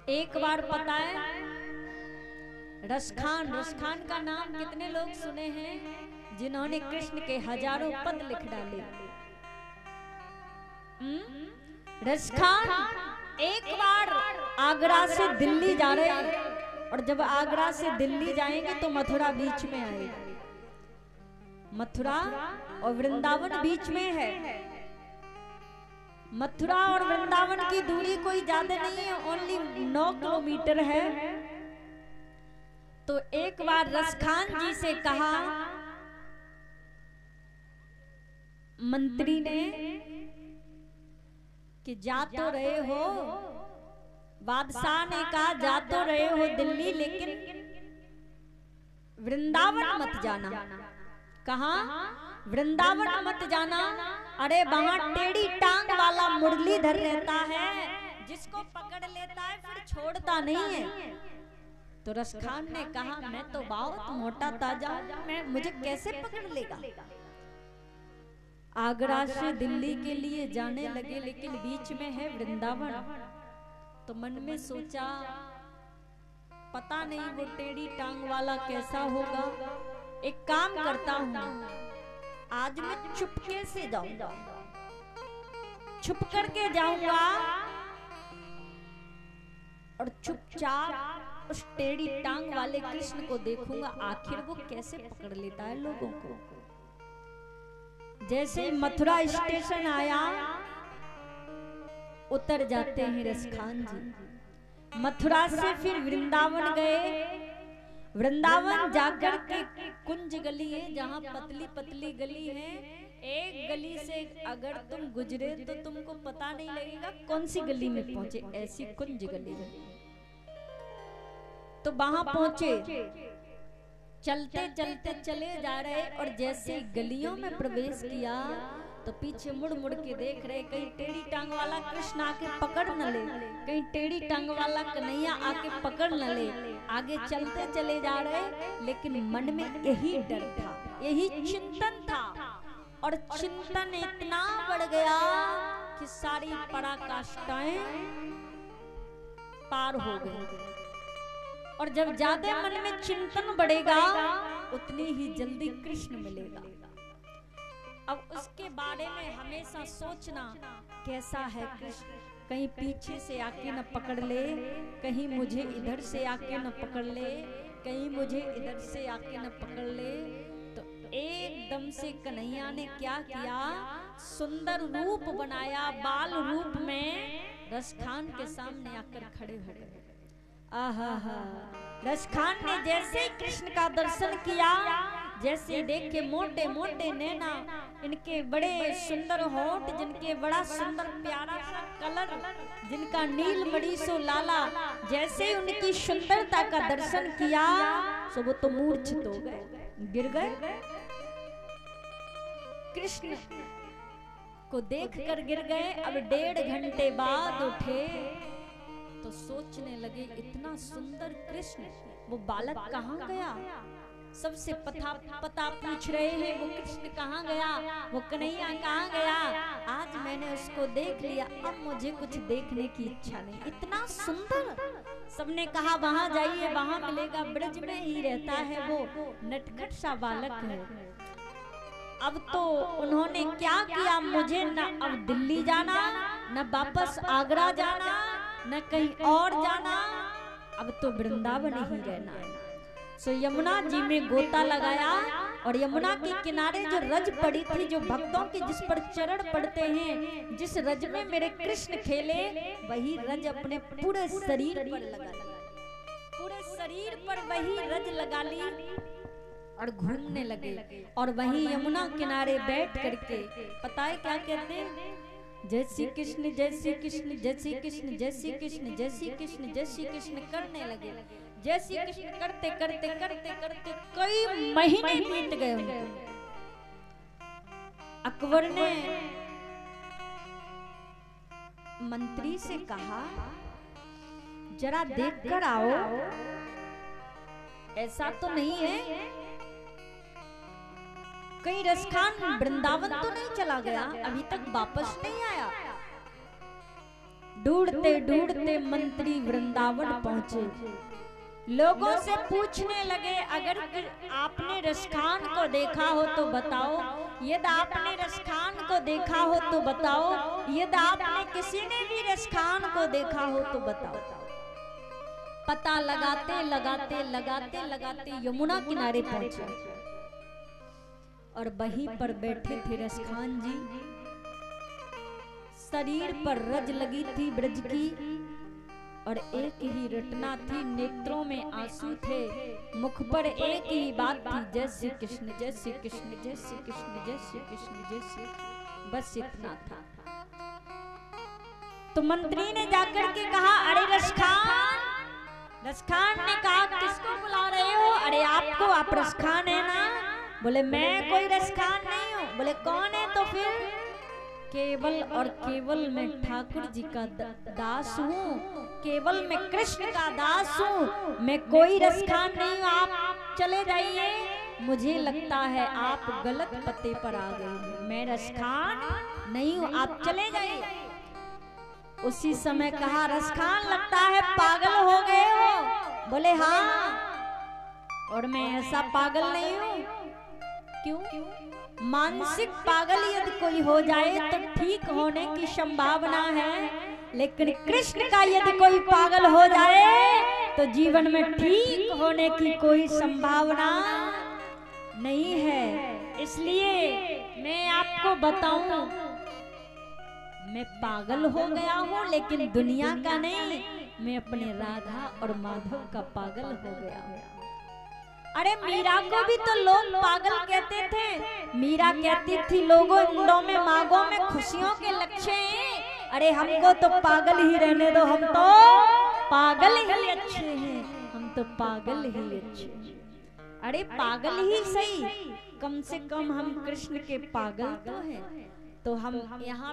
एक बार पता है रसखान, रसखान का नाम कितने लोग सुने हैं जिन्होंने कृष्ण के हजारों पद लिख डाले। रसखान एक बार आगरा से दिल्ली जा रहे हैं और जब आगरा से दिल्ली जाएंगे तो मथुरा बीच में आएगा। मथुरा और वृंदावन बीच में है। मथुरा और वृंदावन की दूरी कोई ज्यादा नहीं है, ओनली 9 किलोमीटर है। तो एक बार रसखान जी से कहा मंत्री ने कि जा तो रहे हो, बादशाह ने कहा जा तो रहे हो दिल्ली, लेकिन वृंदावन मत जाना। कहा वृंदावन मत जाना, अरे वहां टेढ़ी टांग वाला मुरलीधर रहता है, जिसको पकड़ लेता है फिर छोड़ता नहीं है। तो रसखान ने कहा मैं तो बहुत मोटा ताजा हूं, मैं मुझे कैसे पकड़ लेगा। आगरा से दिल्ली के लिए जाने लगे, लेकिन बीच में है वृंदावन। तो मन में सोचा पता नहीं वो टेढ़ी टांग वाला कैसा होगा, एक काम करता हूं, आज मैं चुपके से जाऊंगा, छुप करके जाऊंगा और चुपचाप उस टेढ़ी टांग वाले कृष्ण को देखूंगा, आखिर वो कैसे पकड़ लेता है लोगों को। जैसे मथुरा स्टेशन आया, उतर जाते हैं रसखान जी। मथुरा से फिर वृंदावन गए। वृंदावन जाकर के कुंज गली है, जहां पतली पतली गली है। एक गली से अगर तुम गुजरे तो तुमको पता नहीं लगेगा कौन सी गली में पहुंचे, ऐसी कुंज गली है। तो वहां पहुंचे, चलते चलते चले जा रहे और जैसे गलियों में प्रवेश किया तो पीछे मुड़ मुड़ के देख रहे, कहीं टेढ़ी टांग वाला कृष्ण आके पकड़ न ले, कहीं टेढ़ी टांग वाला कन्हैया आके पकड़ न ले। आगे चलते चले जा रहे, लेकिन मन में यही डर था, यही चिंतन था। और चिंतन इतना बढ़ गया कि सारी पराकाष्ठाएं पार हो गई। और जब ज्यादा मन में चिंतन बढ़ेगा उतनी ही जल्दी कृष्ण मिलेगा। अब उसके बारे में हमेशा सोचना कैसा है कृष्ण, कहीं पीछे से आके न पकड़ ले, कहीं मुझे इधर से आके न पकड़ ले, कहीं मुझे इधर से आके न पकड़ ले। तो एकदम से कन्हैया ने क्या किया, सुंदर रूप बनाया, बाल रूप में रसखान के सामने आकर खड़े हो गए। आहा, रसखान ने जैसे ही कृष्ण का दर्शन किया, जैसे देखे मोटे मोटे नैना, इनके बड़े सुंदर होठ, जिनके बड़ा सुंदर प्यारा सा कलर, जिनका नील मणि सो लाला, जैसे उनकी सुंदरता का दर्शन किया सो वो तो मूर्छित हो गए, गिर गए। कृष्ण को देखकर गिर गए। अब 1.5 घंटे बाद उठे तो सोचने लगे इतना सुंदर कृष्ण, वो बालक कहाँ गया। सबसे पता पूछ रहे हैं वो कृष्ण कहाँ गया, वो कन्हैया कहाँ गया। आज मैंने उसको देख लिया, अब मुझे कुछ देखने की इच्छा नहीं, इतना सुंदर। सबने कहा वहां जाइए, वहां मिलेगा, ब्रज में ही रहता है वो नटखट सा बालक है। अब तो उन्होंने क्या किया, मुझे न अब दिल्ली जाना, न वापस आगरा जाना, न कहीं और जाना, अब तो वृंदावन ही रहना है। सो यमुना जी में गोता लगाया और यमुना के किनारे जो रज पड़ी थी, जो भक्तों के जिस पर चरण पड़ते हैं, जिस रज में मेरे कृष्ण खेले, वही रज अपने पूरे शरीर पर लगा ली, पूरे शरीर पर वही रज लगा ली और घूमने लगे। और वहीं यमुना किनारे बैठ करके पता है क्या कहते हैं, जय श्री कृष्ण जय श्री कृष्ण जय श्री कृष्ण जय श्री कृष्ण जय श्री कृष्ण जय श्री कृष्ण करने लगे। जय श्री कृष्ण करते करते करते करते कई महीने बीत गए उनको। अकबर ने मंत्री से कहा जरा देख कर आओ, ऐसा तो नहीं है कहीं रसखान वृंदावन तो नहीं चला गया, अभी तक वापस नहीं आया। ढूंढते ढूंढते मंत्री वृंदावन पहुंचे। लोगों से पूछने लगे, अगर आपने रसखान को देखा हो तो बताओ, यदि आपने रसखान को देखा हो तो बताओ, यदि आपने किसी ने भी रसखान को देखा हो तो बताओ। पता लगाते लगाते लगाते लगाते यमुना किनारे पहुंचे और वहीं पर बैठे थे रसखान जी। शरीर पर रज लगी थी ब्रज की और एक ही रटना थी, नेत्रों में आंसू थे, मुख पर एक ही बात थी, जय श्री कृष्ण जय श्री कृष्ण जय श्री कृष्ण जय श्री कृष्ण जय श्री, बस इतना था। तो मंत्री ने जाकर के कहा, अरे रसखान। रसखान ने कहा, किसको बुला रहे हो? अरे आपको, आप रसखान है ना? बोले मैं कोई रसखान नहीं हूँ। बोले कौन है तो फिर? केवल और केवल मैं ठाकुर जी का दास हूँ, केवल मैं कृष्ण का दास हूँ, मैं कोई रसखान नहीं हूँ, आप चले जाइए। मुझे लगता है आप गलत पते पर आ गए, मैं रसखान नहीं हूँ, आप चले जाइए। उसी समय कहा, रसखान लगता है पागल हो गए हो। बोले हाँ, और मैं ऐसा पागल नहीं हूँ। क्यों? मानसिक पागल यदि कोई हो जाए तो ठीक होने की संभावना है, लेकिन कृष्ण का यदि कोई पागल हो जाए तो जीवन में ठीक होने की कोई संभावना नहीं है। इसलिए मैं आपको बताऊं, मैं पागल हो गया हूं, लेकिन दुनिया का नहीं, मैं अपने राधा और माधव का पागल हो गया हूं। अरे मीरा को भी तो लोग पागल कहते थे। मीरा कहती थी, लोगों इंद्रों में मांगों में खुशियों के लक्ष्य हैं, अरे हमको तो पागल ही रहने दो, हम तो पागल ही अच्छे हैं, हम तो पागल ही अच्छे हैं। अरे पागल ही सही, कम से कम हम कृष्ण के पागल तो हैं। तो हम यहाँ